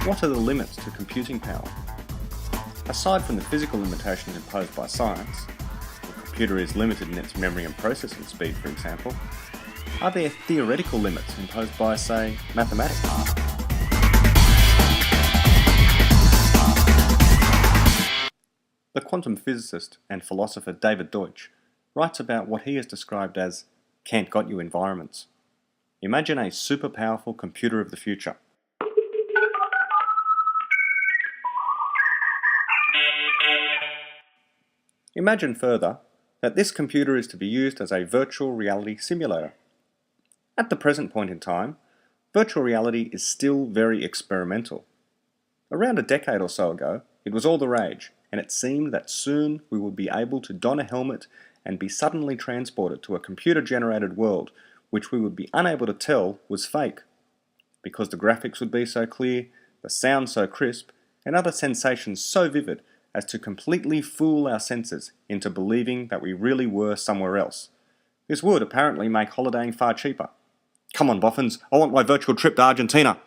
What are the limits to computing power? Aside from the physical limitations imposed by science, the computer is limited in its memory and processing speed, for example, are there theoretical limits imposed by, say, mathematics? The quantum physicist and philosopher David Deutsch writes about what he has described as can't-got-you environments. Imagine a super powerful computer of the future. Imagine further that this computer is to be used as a virtual reality simulator. At the present point in time, virtual reality is still very experimental. Around a decade or so ago, it was all the rage, and it seemed that soon we would be able to don a helmet and be suddenly transported to a computer-generated world which we would be unable to tell was fake, because the graphics would be so clear, the sound so crisp, and other sensations so vivid as to completely fool our senses into believing that we really were somewhere else. This would apparently make holidaying far cheaper. Come on, boffins, I want my virtual trip to Argentina.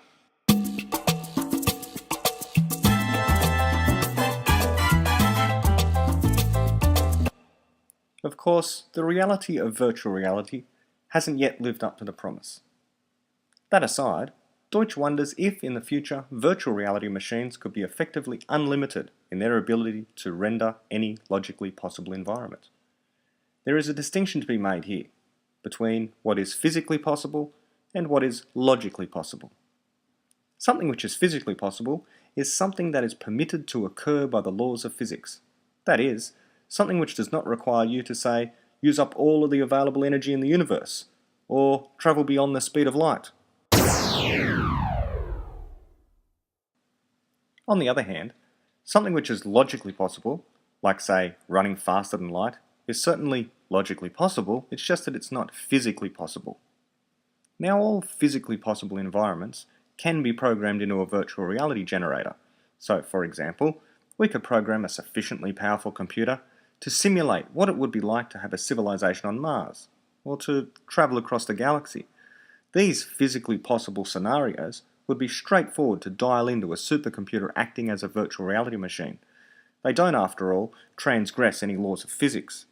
Of course, the reality of virtual reality hasn't yet lived up to the promise. That aside, Deutsch wonders if in the future virtual reality machines could be effectively unlimited in their ability to render any logically possible environment. There is a distinction to be made here between what is physically possible and what is logically possible. Something which is physically possible is something that is permitted to occur by the laws of physics. That is, something which does not require you to, say, use up all of the available energy in the universe, or travel beyond the speed of light. On the other hand, something which is logically possible, like say running faster than light, is certainly logically possible, it's just that it's not physically possible. Now all physically possible environments can be programmed into a virtual reality generator. So for example, we could program a sufficiently powerful computer to simulate what it would be like to have a civilization on Mars, or to travel across the galaxy. These physically possible scenarios would be straightforward to dial into a supercomputer acting as a virtual reality machine. They don't, after all, transgress any laws of physics.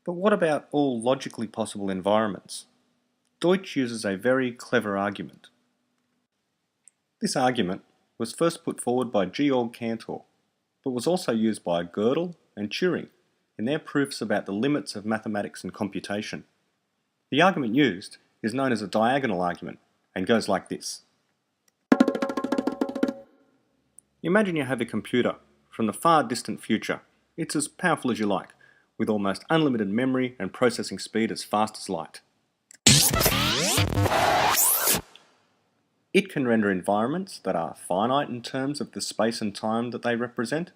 But what about all logically possible environments? Deutsch uses a very clever argument. This argument was first put forward by Georg Cantor, but was also used by Gödel and Turing in their proofs about the limits of mathematics and computation. The argument used is known as a diagonal argument, and goes like this. Imagine you have a computer from the far distant future. It's as powerful as you like, with almost unlimited memory and processing speed as fast as light. It can render environments that are finite in terms of the space and time that they represent,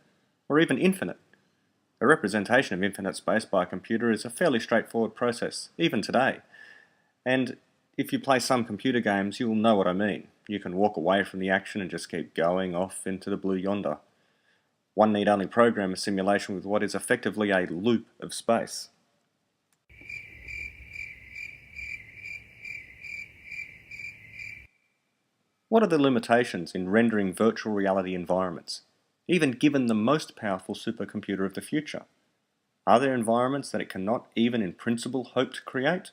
or even infinite. A representation of infinite space by a computer is a fairly straightforward process, even today. And if you play some computer games, you'll know what I mean. You can walk away from the action and just keep going off into the blue yonder. One need only program a simulation with what is effectively a loop of space. What are the limitations in rendering virtual reality environments, even given the most powerful supercomputer of the future? Are there environments that it cannot even in principle hope to create?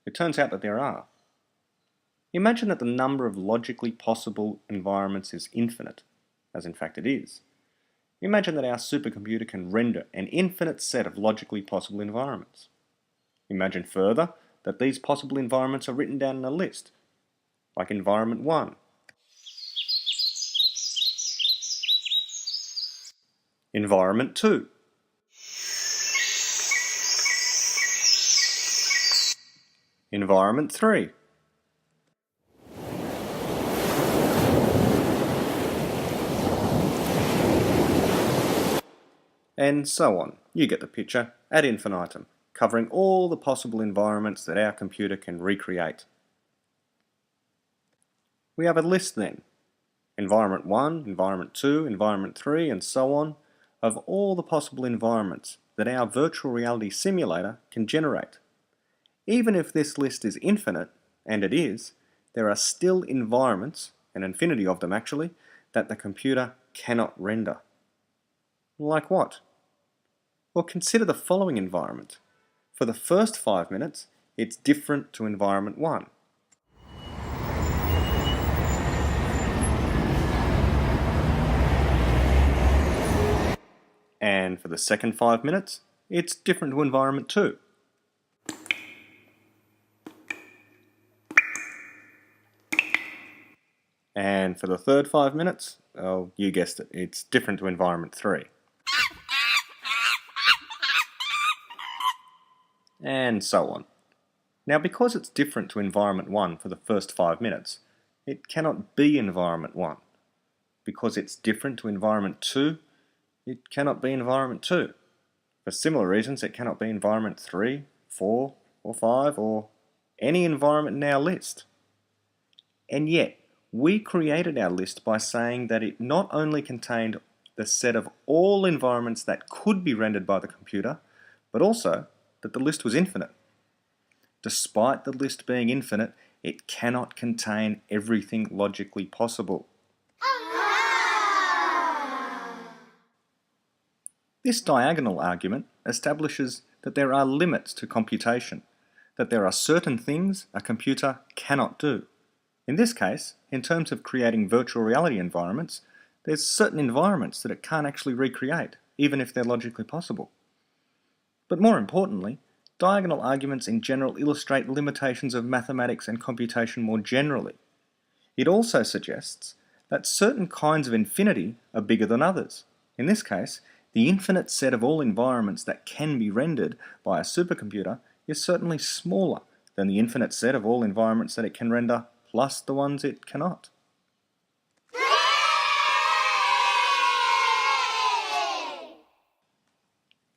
It turns out that there are. Imagine that the number of logically possible environments is infinite, as in fact it is. Imagine that our supercomputer can render an infinite set of logically possible environments. Imagine further that these possible environments are written down in a list, like environment 1. Environment 2. Environment 3. And so on. You get the picture, ad infinitum, covering all the possible environments that our computer can recreate. We have a list then, environment 1, environment 2, environment 3, and so on, of all the possible environments that our virtual reality simulator can generate. Even if this list is infinite, and it is, there are still environments, an infinity of them actually, that the computer cannot render. Like what? Well, consider the following environment. For the first 5 minutes, it's different to environment 1. And for the second 5 minutes, it's different to environment 2. And for the third 5 minutes, oh, you guessed it, it's different to environment 3. And so on. Now, because it's different to environment 1 for the first 5 minutes, it cannot be environment 1. Because it's different to environment 2, it cannot be environment 2. For similar reasons, it cannot be environment 3, 4, or 5, or any environment in our list. And yet, we created our list by saying that it not only contained the set of all environments that could be rendered by the computer, but also that the list was infinite. Despite the list being infinite, it cannot contain everything logically possible. This diagonal argument establishes that there are limits to computation, that there are certain things a computer cannot do. In this case, in terms of creating virtual reality environments, there's certain environments that it can't actually recreate, even if they're logically possible. But more importantly, diagonal arguments in general illustrate limitations of mathematics and computation more generally. It also suggests that certain kinds of infinity are bigger than others. In this case, the infinite set of all environments that can be rendered by a supercomputer is certainly smaller than the infinite set of all environments that it can render plus the ones it cannot.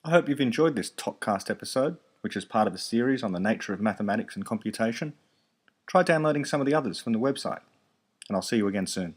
I hope you've enjoyed this ToKCast episode, which is part of a series on the nature of mathematics and computation. Try downloading some of the others from the website, and I'll see you again soon.